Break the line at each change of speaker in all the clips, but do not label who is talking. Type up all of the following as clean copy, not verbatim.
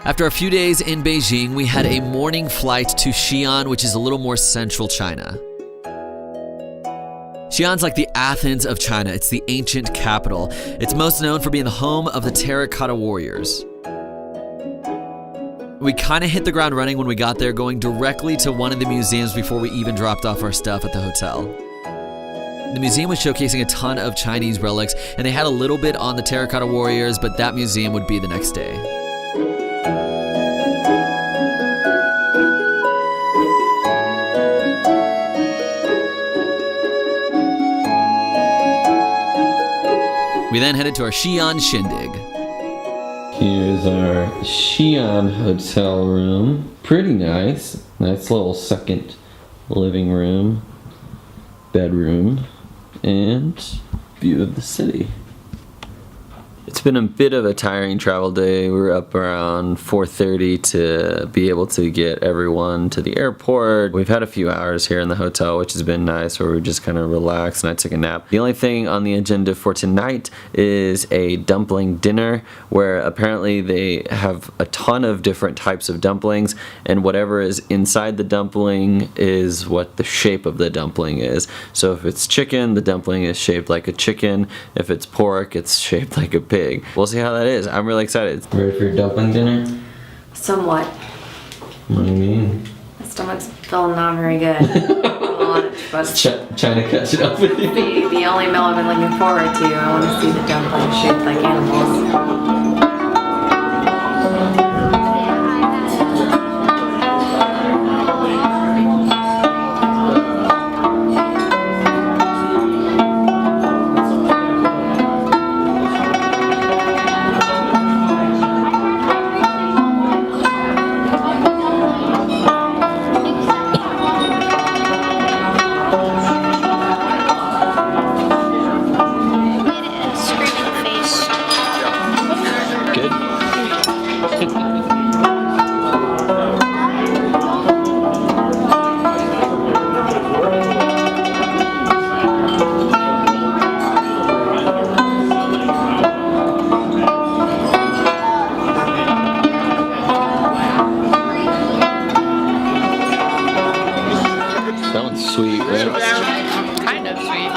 After a few days in Beijing, we had a morning flight to Xi'an, which is a little more central China. Xi'an's like the Athens of China. It's the ancient capital. It's most known for being the home of the Terra Cotta Warriors. We kind of hit the ground running when we got there, going directly to one of the museums before we even dropped off our stuff at the hotel. The museum was showcasing a ton of Chinese relics, and they had a little bit on the Terra Cotta Warriors, but that museum would be the next day. We then headed to our Xi'an shindig.
Here's our Xi'an hotel room. Pretty nice. Nice little second living room, bedroom, and view of the city. It's been a bit of a tiring travel day. We were up around 4:30 to be able to get everyone to the airport. We've had a few hours here in the hotel, which has been nice, where we just kind of relaxed and I took a nap. The only thing on the agenda for tonight is a dumpling dinner, where apparently they have a ton of different types of dumplings, and whatever is inside the dumpling is what the shape of the dumpling is. So if it's chicken, the dumpling is shaped like a chicken. If it's pork, it's shaped like a pig. We'll see how that is. I'm really excited. Ready for your dumpling dinner?
Somewhat.
What do you mean?
My stomach's feeling not very good. But
Trying to catch it up with you.
the only meal I've been looking forward to. I want to see the dumplings shaped like animals.
Sweet, right?
Kind of sweet.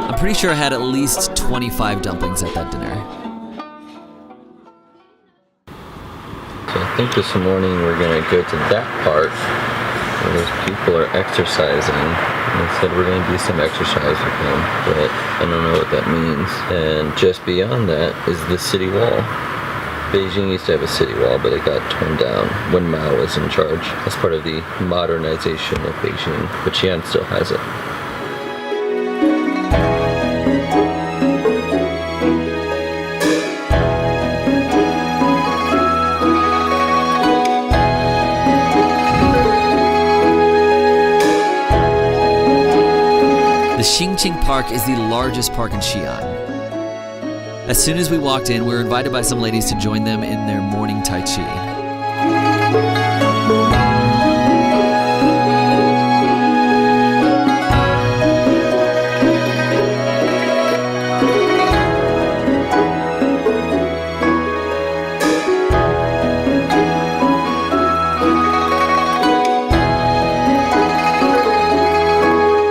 I'm pretty sure I had at least 25 dumplings at that dinner.
So I think this morning we're gonna go to that part where those people are exercising. And they said we're going to do some exercise with them, but I don't know what that means. And just beyond that is the city wall. Beijing used to have a city wall, but it got torn down when Mao was in charge as part of the modernization of Beijing, but Xi'an still has it.
The Xingqing Park is the largest park in Xi'an. As soon as we walked in, we were invited by some ladies to join them in their morning Tai Chi.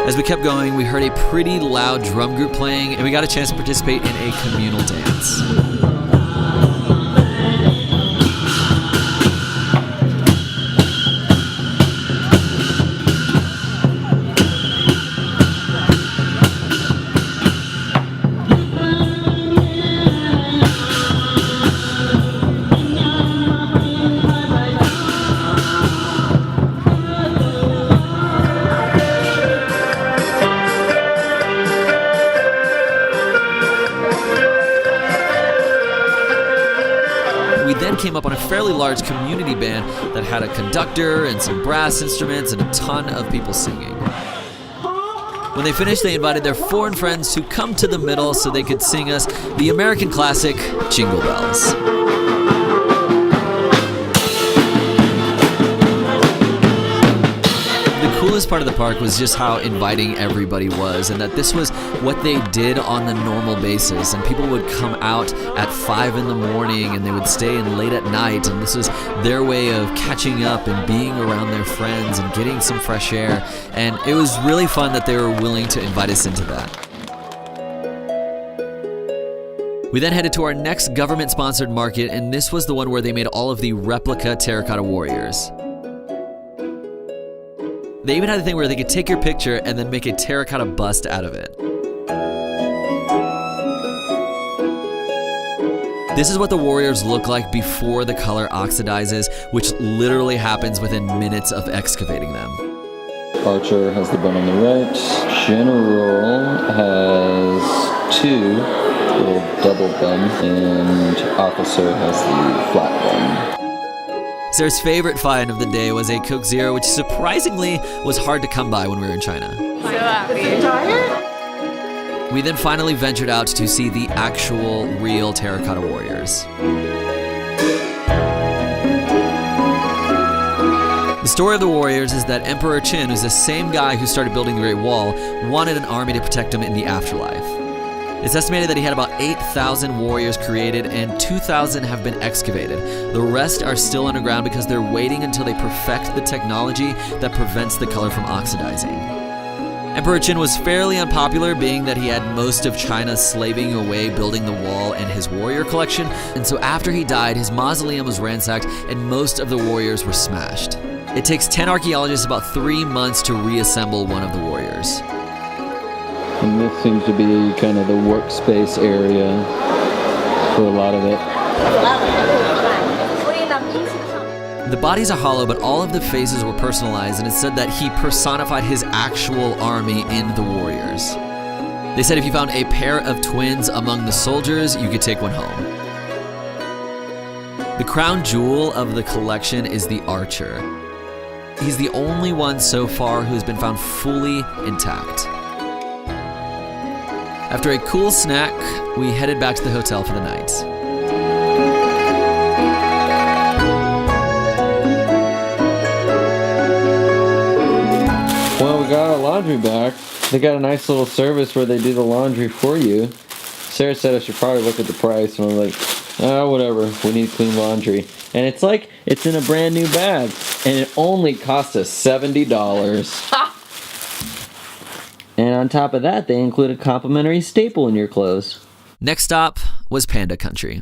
As we kept going, we heard a pretty loud drum group playing, and we got a chance to participate in a communal dance. Came up on a fairly large community band that had a conductor and some brass instruments and a ton of people singing. When they finished, they invited their foreign friends to come to the middle so they could sing us the American classic, Jingle Bells. The coolest part of the park was just how inviting everybody was, and that this was what they did on the normal basis. And people would come out at 5 in the morning and they would stay in late at night, and this was their way of catching up and being around their friends and getting some fresh air. And it was really fun that they were willing to invite us into that. We then headed to our next government-sponsored market, and this was the one where they made all of the replica Terra Cotta Warriors. They even had a thing where they could take your picture and then make a terracotta bust out of it. This is what the warriors look like before the color oxidizes, which literally happens within minutes of excavating them.
Archer has the bun on the right. General has 2 little double buns, and Officer has the flat bun.
Sarah's favorite find of the day was a Coke Zero, which surprisingly was hard to come by when we were in China.
So happy.
We then finally ventured out to see the actual, real Terra Cotta Warriors. The story of the Warriors is that Emperor Qin, who's the same guy who started building the Great Wall, wanted an army to protect him in the afterlife. It's estimated that he had about 8,000 warriors created and 2,000 have been excavated. The rest are still underground because they're waiting until they perfect the technology that prevents the color from oxidizing. Emperor Qin was fairly unpopular, being that he had most of China slaving away building the wall and his warrior collection, and so after he died, his mausoleum was ransacked and most of the warriors were smashed. It takes 10 archaeologists about 3 months to reassemble one of the warriors.
And this seems to be kind of the workspace area for a lot of it.
The bodies are hollow, but all of the faces were personalized, and it said that he personified his actual army in the warriors. They said if you found a pair of twins among the soldiers, you could take one home. The crown jewel of the collection is the archer. He's the only one so far who's been found fully intact. After a cool snack, we headed back to the hotel for the night.
Well, we got our laundry back. They got a nice little service where they do the laundry for you. Sarah said I should probably look at the price, and I'm like, oh, whatever, we need clean laundry. And it's like, it's in a brand new bag, and it only cost us $70. And on top of that, they include a complimentary staple in your clothes.
Next stop was Panda Country.